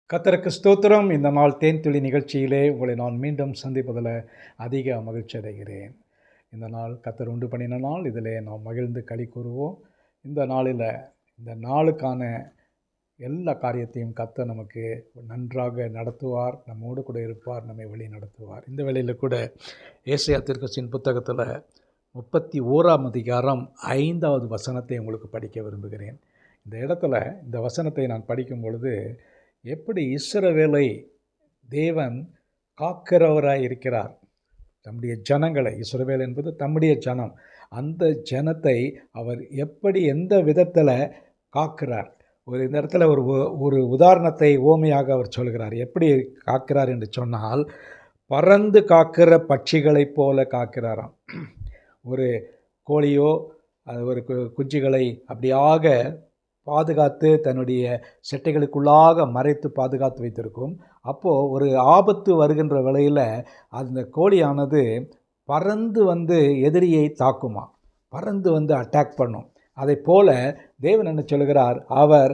கர்த்தருக்கு ஸ்தோத்திரம். இந்த நாள் தேன்துளி நிகழ்ச்சியிலே உங்களை நான் மீண்டும் சந்திப்பதில் அதிக மகிழ்ச்சி அடைகிறேன். இந்த நாள் கர்த்தர் உண்டு பண்ணின நாள். இதிலே நாம் மகிழ்ந்து களி கூறுவோம். இந்த நாளில் இந்த நாளுக்கான எல்லா காரியத்தையும் கர்த்தர் நமக்கு நன்றாக நடத்துவார், நம்மோடு கூட இருப்பார், நம்மை வழி நடத்துவார். இந்த வேளையில் கூட ஏசாயா தீர்க்கதரிசியின் புத்தகத்தில் 31ஆம் அதிகாரம் 5வது வசனத்தை உங்களுக்கு படிக்க விரும்புகிறேன். இந்த இடத்துல இந்த வசனத்தை நான் படிக்கும் பொழுது, எப்படி இஸ்ரவேலை தேவன் காக்கிறவராய் இருக்கிறார், தம்முடைய ஜனங்களை, இஸ்ரவேல் என்பது தம்முடைய ஜனம், அந்த ஜனத்தை அவர் எப்படி எந்த விதத்தில் காக்கிறார். இந்த இடத்துல ஒரு உதாரணத்தை ஓமையாக அவர் சொல்கிறார். எப்படி காக்கிறார் என்று சொன்னால், பறந்து காக்கிற பட்சிகளைப் போல காக்கிறாராம். ஒரு கோழியோ அது ஒரு குஞ்சுகளை அப்படியாக பாதுகாத்து தன்னுடைய செட்டைகளுக்குள்ளாக மறைத்து பாதுகாத்து வைத்திருக்கும். அப்போது ஒரு ஆபத்து வருகின்ற வேளையில் அந்த கோழியானது பறந்து வந்து எதிரியை தாக்குமா, பறந்து வந்து அட்டாக் பண்ணும். அதை போல தேவன் என்ன சொல்கிறார், அவர்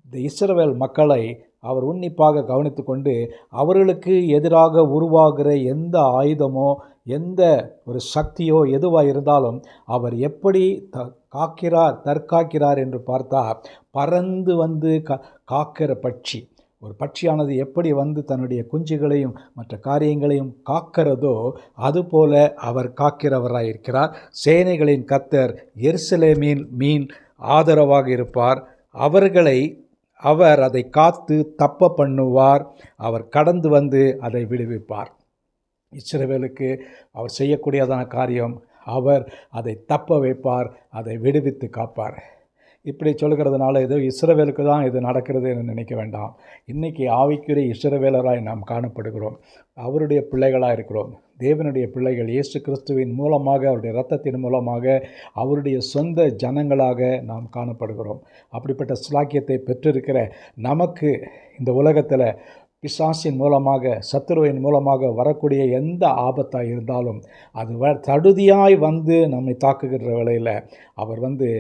இந்த இஸ்ரவேல் மக்களை அவர் உன்னிப்பாக கவனித்து கொண்டு அவர்களுக்கு எதிராக உருவாகிற எந்த ஆயுதமோ எந்த ஒரு சக்தியோ எதுவாக இருந்தாலும் அவர் எப்படி தற்காக்கிறார் என்று பார்த்தால், பறந்து வந்து காக்கிற பட்சி, ஒரு பட்சியானது எப்படி வந்து தன்னுடைய குஞ்சுகளையும் மற்ற காரியங்களையும் காக்கிறதோ அதுபோல அவர் காக்கிறவராயிருக்கிறார். சேனைகளின் கர்த்தர் எருசலேமின் மீன் ஆதரவாக இருப்பார். அவர் அதை காத்து தப்ப பண்ணுவார். அவர் கடந்து வந்து அதை விடுவிப்பார். இஸ்ரவேலுக்கு அவர் செய்யக்கூடியதான காரியம், அவர் அதை தப்ப வைப்பார், அதை விடுவித்து காப்பார். இப்படி சொல்கிறதுனால ஏதோ இஸ்ரவேலுக்கு தான் இது நடக்கிறது என்று நினைக்க வேண்டாம். இன்றைக்கி ஆவிக்குரிய இஸ்ரவேலராய் நாம் காணப்படுகிறோம். அவருடைய பிள்ளைகளாக இருக்கிறோம். தேவனுடைய பிள்ளைகள் இயேசு கிறிஸ்துவின் மூலமாக, அவருடைய இரத்தத்தின் மூலமாக அவருடைய சொந்த ஜனங்களாக நாம் காணப்படுகிறோம். அப்படிப்பட்ட ஸ்லாக்கியத்தை பெற்றிருக்கிற நமக்கு இந்த உலகத்தில் பிசாசின் மூலமாக, சத்துருவின் மூலமாக வரக்கூடிய எந்த ஆபத்தாக இருந்தாலும் அது தடுதியாய் வந்து நம்மை தாக்குகின்ற வேளையில் அவர் வந்து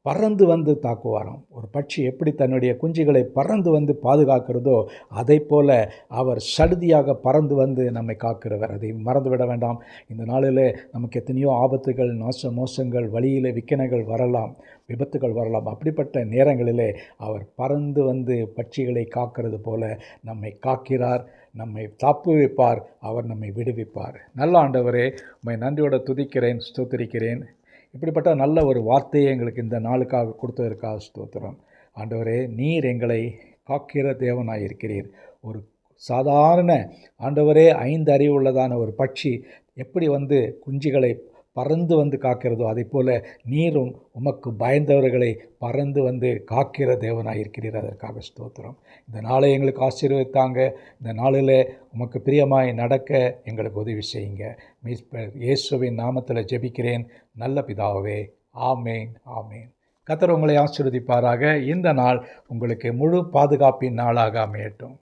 பறந்து வந்து தாக்குவாராம். ஒரு பட்சி எப்படி தன்னுடைய குஞ்சுகளை பறந்து வந்து பாதுகாக்கிறதோ அதை போல அவர் சடுதியாக பறந்து வந்து நம்மை காக்கிறவர். அதை மறந்துவிட வேண்டாம். இந்த நாளில் நமக்கு எத்தனையோ ஆபத்துகள், மோசங்கள், வழியில் விக்கனைகள் வரலாம், விபத்துகள் வரலாம். அப்படிப்பட்ட நேரங்களிலே அவர் பறந்து வந்து பட்சிகளை காக்கிறது போல நம்மை காக்கிறார், நம்மை தப்பு வைப்பார், அவர் நம்மை விடுவிப்பார். நல்ல ஆண்டவரே, உம்மை நன்றியோடு துதிக்கிறேன், ஸ்தோத்திரிக்கிறேன். இப்படிப்பட்ட நல்ல ஒரு வார்த்தையை எங்களுக்கு இந்த நாளுக்காக கொடுத்ததற்காக ஸ்தோத்திரம். ஆண்டவரே, நீர் எங்களை காக்கிற தேவனாக இருக்கிறீர். ஒரு சாதாரண ஆண்டவரே 5 அறிவு உள்ளதான ஒரு பட்சி எப்படி வந்து குஞ்சுகளை பறந்து வந்து காக்கிறதோ அதை போல் நீரும் உமக்கு பயந்தவர்களை பறந்து வந்து காக்கிற தேவனாக இருக்கிறீர். அதற்காக ஸ்தோத்திரம். இந்த நாளை எங்களுக்கு ஆசீர்வதித்தாங்க. இந்த நாளில் உமக்கு பிரியமாய் நடக்க எங்களுக்கு உதவி செய்யுங்க. இயேசுவின் நாமத்தில் ஜெபிக்கிறேன் நல்ல பிதாவே. ஆமேன், ஆமேன். கர்த்தர் உங்களை ஆசீர்வதிப்பாராக. இந்த நாள் உங்களுக்கு முழு பாதுகாப்பின் நாளாக அமையட்டும்.